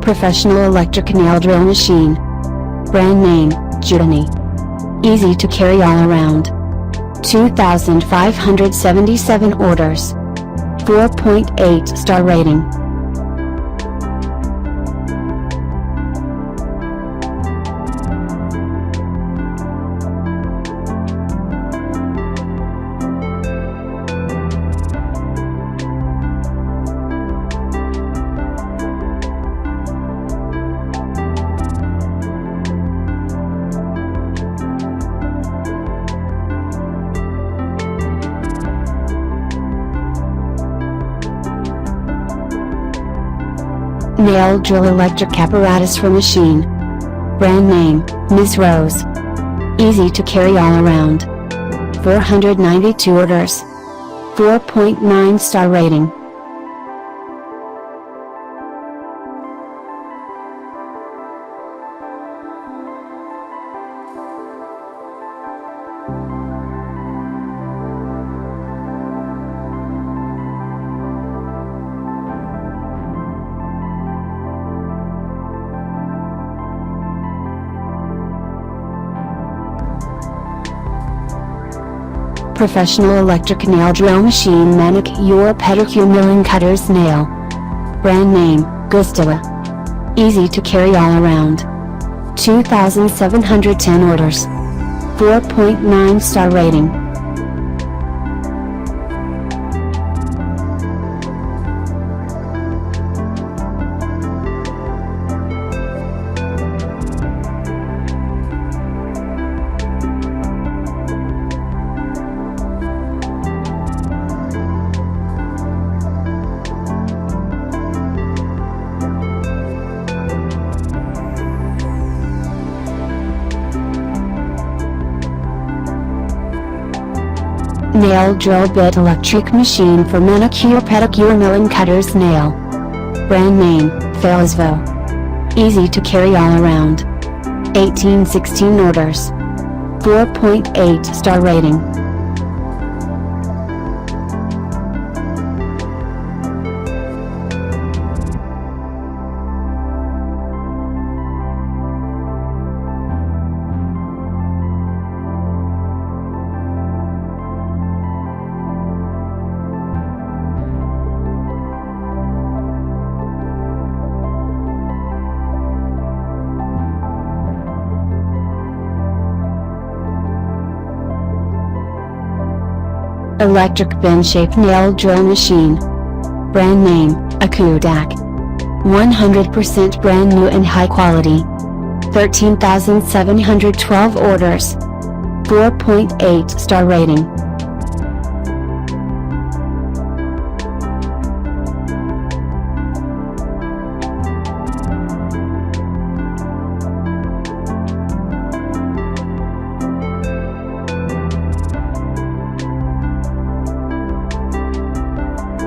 Professional electric nail drill machine. Brand name, Naii. Easy to carry all around. 2,577 orders. 4.8 star rating. Nail drill electric apparatus for machine. Brand name, Ms. Rose. Easy to carry all around. 492 orders. 4.9 star rating. Professional electric nail drill machine. Manicure Pedicure milling cutters nail. Brand name, Cuticle. Easy to carry all around. 2,710 orders. 4.9 star rating. Nail drill bit electric machine for manicure pedicure milling cutters nail. Brand name, Felizvo. Easy to carry all around. 1816 orders. 4.8 star rating. Electric bin-shaped nail drill machine. Brand name, Cuticle. 100% brand new and high quality. 13,712 orders. 4.8 star rating.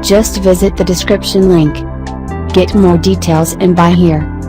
Just visit the description link. Get more details and buy here.